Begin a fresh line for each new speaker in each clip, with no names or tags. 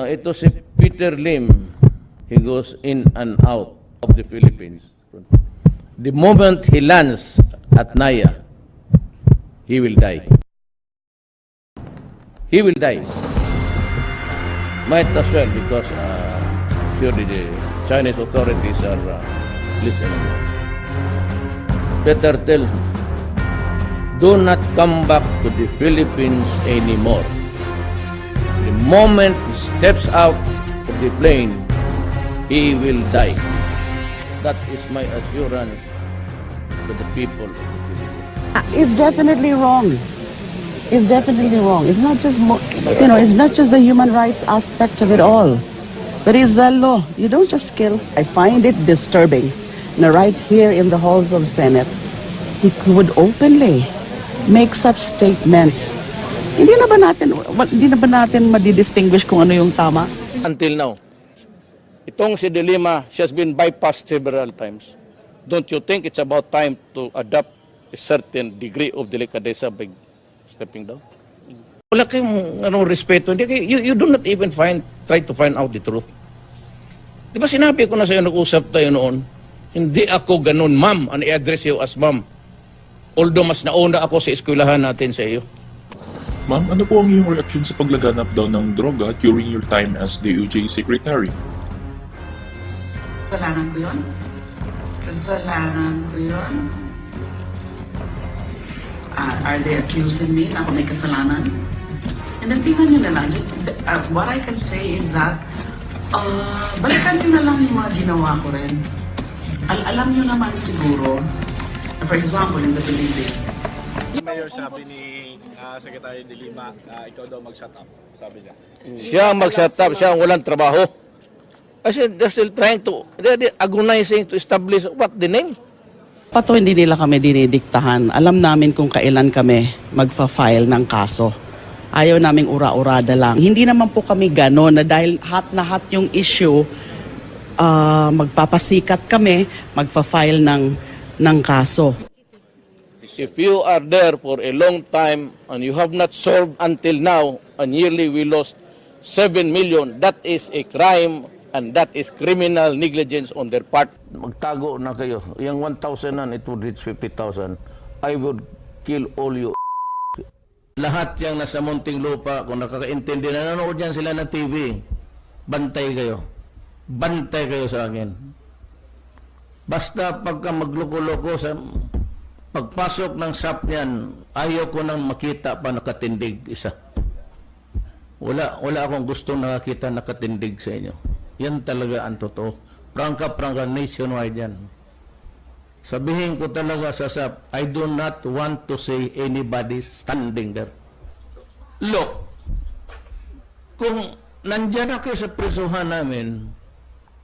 Now, ito si Peter Lim. He goes in and out of the Philippines. The moment he lands at Naya, he will die. He will die. Might as well because surely the Chinese authorities are listening. Better tell him, do not come back to the Philippines anymore. The moment he steps out of the plane, he will die. That is my assurance to the people of the Philippines.
It's definitely wrong. It's definitely wrong. It's not just, it's not just the human rights aspect of it all, but it's the law. You don't just kill. I find it disturbing. Now, right here in the halls of Senate, he would openly make such statements. Hindi na ba natin madidistinguish kung ano yung tama?
Until now, itong si De Lima, she has been bypassed several times. Don't you think it's about time to adopt a certain degree of delicadeza by stepping down? Wala kayong respeto. You do not even try to find out the truth. Di ba sinabi ko na sa'yo, nag-usap tayo noon, hindi ako ganun, ma'am, and i-address you as ma'am. Although mas nauna ako sa eskwelahan natin sa iyo.
Ma'am, ano po ang iyong reaksyon sa paglaganap daw ng droga during your time as DOJ Secretary?
Kasalanan ko yun? Kasalanan ko yun? Are they accusing me na ako may kasalanan? And then tingnan nyo na lang, what I can say is that, balikan nyo na lang yung mga ginawa ko rin. Alam nyo naman siguro, for example, in the Philippines.
Mayor, sabi ni Secretary De Lima, ikaw daw mag-shut up, sabi niya.
Siya mag-shut up, siya ang walang trabaho. Kasi they're still trying to, they're agonizing to establish what the name.
Pato hindi nila kami dinidiktahan. Alam namin kung kailan kami magfa-file ng kaso. Ayaw naming ura-urada lang. Hindi naman po kami gano'n na dahil hot na hot yung issue, magpapasikat kami, magfa-file ng kaso.
If you are there for a long time and you have not solved until now, and yearly we lost 7 million, that is a crime and that is criminal negligence on their part. Magtago na kayo. Yung 1,000 nan, it would reach 50,000. I would kill all you. Lahat yung nasa munting lupa, kung nakakaintindi, nanonood yan sila ng TV, bantay kayo. Bantay kayo sa akin. Basta pagka magloko-loko sa pagpasok ng SAP niyan, ayaw ko nang makita pa nakatindig isa. Wala akong gustong nakakita nakatindig sa inyo. Yan talaga ang totoo. Prangka nationwide yan. Sabihin ko talaga sa SAP, I do not want to say anybody standing there. Look, kung nandyan na kayo sa prisuhan namin,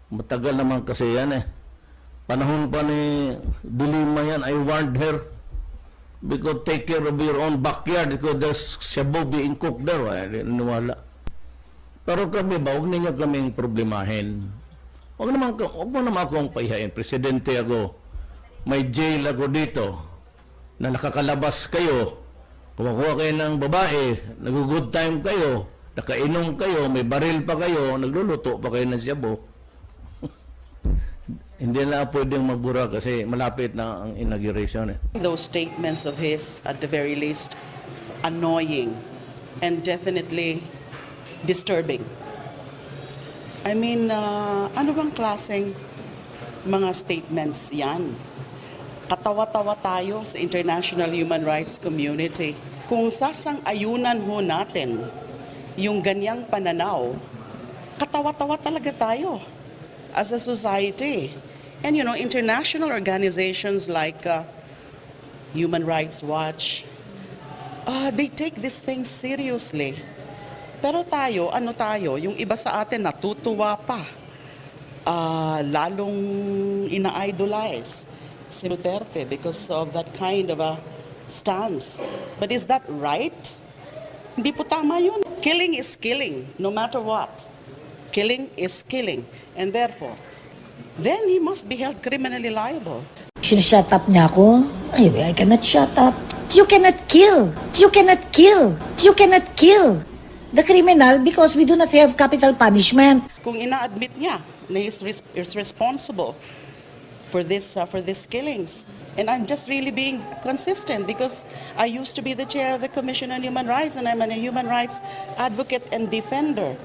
matagal naman kasi yan eh. Panahon pa ni De Lima yan, I warned her, because take care of your own backyard because there's shabu being cooked there. Ay, niwala. Pero kami ba, huwag ninyo kaming problemahin. Huwag mo naman akong pahihain. Presidente ako, may jail ako dito, na nakakalabas kayo, kumakuha kayo ng babae, nag-good time kayo, nakainom kayo, may baril pa kayo, nagluluto pa kayo ng shabu. Hindi na pwedeng magbura kasi malapit na ang inauguration eh.
Those statements of his, at the very least, annoying and definitely disturbing. I mean, ano bang klaseng mga statements yan? Katawa-tawa tayo sa international human rights community. Kung sasang-ayunan ho natin yung ganyang pananaw, katawa-tawa talaga tayo as a society. And international organizations like Human Rights Watch, they take these things seriously. Pero tayo, yung iba sa atin natutuwa pa. Lalong ina-idolize si Duterte because of that kind of a stance. But is that right? Hindi po tama yun. Killing is killing, no matter what. Killing is killing. And therefore, then he must be held criminally liable.
Shut up niya ako. Ay, I cannot shut up. You cannot kill. You cannot kill. You cannot kill. the criminal because we do not have capital punishment.
Kung ina-admit niya na is responsible for this for these killings. And I'm just really being consistent because I used to be the chair of the Commission on Human Rights and I'm a human rights advocate and defender.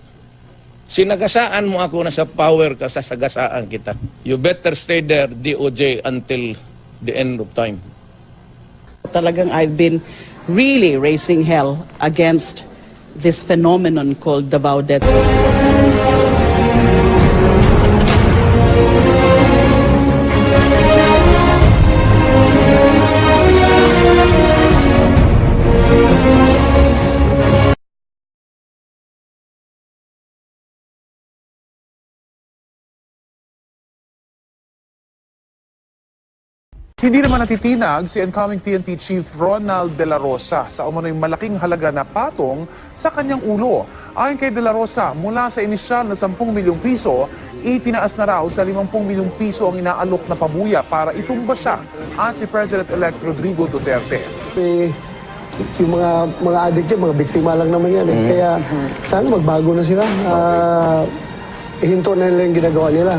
Sinagasaan mo ako na sa power ka, sasagasaan kita. You better stay there, DOJ, until the end of time.
Talagang I've been really raising hell against this phenomenon called Davao Death.
Hindi naman natitinag si incoming PNP Chief Ronald De La Rosa sa umano'y malaking halaga na patong sa kanyang ulo. Ayon kay De La Rosa, mula sa inisyal na 10 milyong piso, itinaas na raw sa 50 milyong piso ang inaalok na pabuya para itumba siya at si President-elect Rodrigo Duterte.
Yung mga addict yan, mga biktima lang naman yan. Kaya sana magbago na sila. Hinto na nila yung ginagawa nila.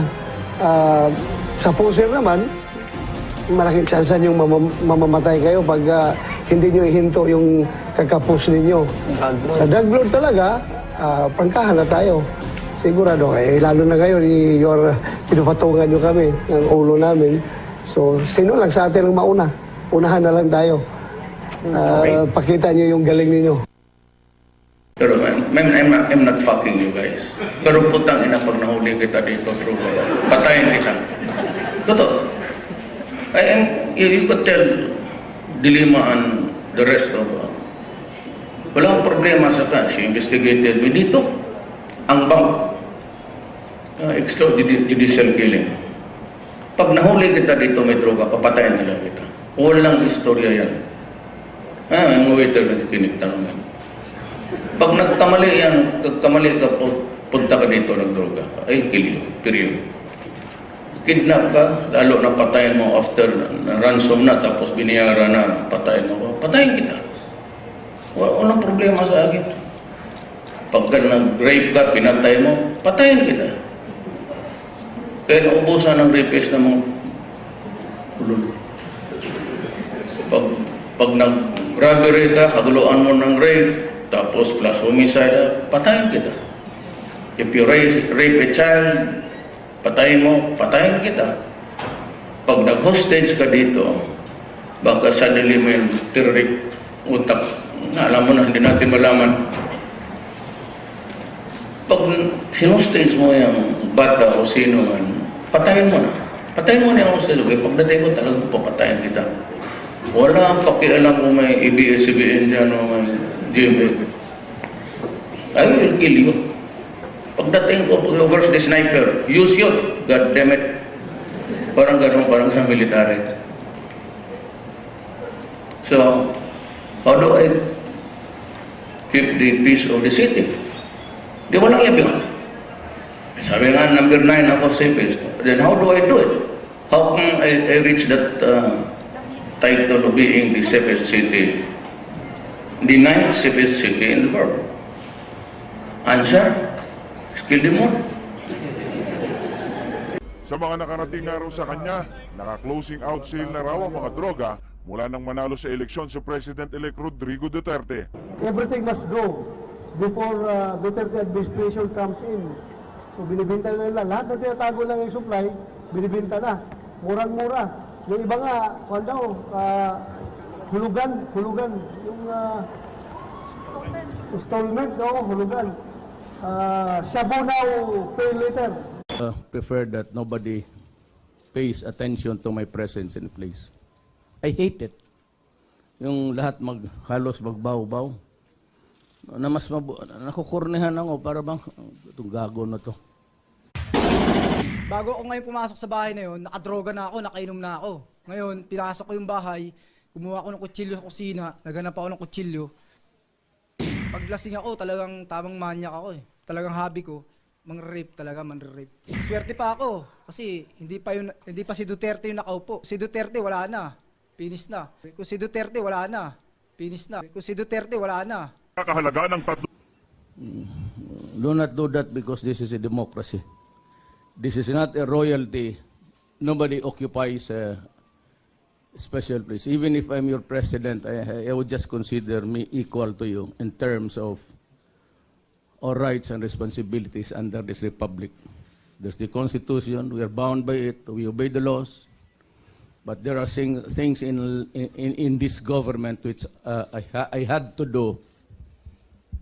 Sa poser naman, malaking tsansan yung mamamatay kayo pag hindi nyo ihinto yung kakapos ninyo. Sa drug lord talaga, pangkahan na tayo. Sigurado, lalo na ngayon, pinupatungan nyo kami ng ulo namin. So, sino lang sa atin ang mauna? Unahan na lang tayo. Pakita nyo yung galing ninyo.
Pero I'm not fucking you guys. Pero putang ina, pag nahuli kita dito, patayin kita. Totoo. You could tell Dilima and the rest of wala akong problema sa ka. She investigated me dito. Ang bang extrajudicial killing. Pag nahuli kita dito, may droga, papatayin nila kita. Walang istorya yan. Ang waiter nakikinig tanongin. Pag kamali ka, punta ka dito, nagdroga. I'll kill you. Period. Kidnap ka, lalo na patayin mo after ransom na, tapos binayaran na, patayin mo, patayin kita. Walang problema sa akin. Pagka nag-rape ka, pinatay mo, patayin kita. Kaya naubusan ng rapist ng mga ulol. Pag nag-robbery ka, kaguluan mo ng rape, tapos plus homicide, patayin kita. If you rape a child, patayin mo, patayin kita. Pag nag-hostage ka dito, baka suddenly may terrorist utak na alam mo na, hindi natin malaman. Pag sinustage mo yung bata o sino man, patayin mo na. Patayin mo na yung hostage. Pagdating ko talagang papatayin kita. Wala ang pakialam kung may ABS-CBN dyan o may GMA. I will kill you. Pagdating ko, where's the sniper? You shoot. God damn it. Parang gano'n, parang sa military. So, how do I keep the peace of the city? Di walang yabingan. Sabi nga, number 9 ako safest. Then how do I do it? How can I reach that title of being the safest city? The 9th safest city in the world. Answer? Skill din mo.
Sa mga nakarating araw sa kanya, naka-closing out sale na raw ang mga droga mula nang manalo sa eleksyon si President-elect Rodrigo Duterte.
Everything must go before Duterte administration comes in. So binibinta na nila. Lahat na tinatago lang yung supply, binibinta na. Murang-mura. Yung iba nga, hulugan. Yung installment, hulugan. Shabu now, pay later.
Prefer that nobody pays attention to my presence in the place. I hate it. Yung lahat halos magbaw-baw. Na mas nakukurnihan ako para bang itong gago na to.
Bago ako ngayon pumasok sa bahay na yun, nakadroga na ako, nakainom na ako. Ngayon, pinasok ko yung bahay, kumuha ako ng kutsilyo sa kusina, naghanap ako ng kutsilyo. Paglasing ako, talagang tamang manyak ako eh. Talagang hobby ko, mang-rape talaga, man-rape. Swerte pa ako, kasi hindi pa si Duterte yung nakaupo. Si Duterte wala na, finish na. Kung si Duterte wala na, finish na. Kung si Duterte wala na.
Kakahalaga ng
Do not do that because this is a democracy. This is not a royalty. Nobody occupies a special place. Even if I'm your president, I would just consider me equal to you in terms of our rights and responsibilities under this republic. There's the Constitution. We are bound by it. We obey the laws. But there are things in this government which I had to do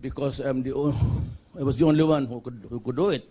because I was the only one who could do it.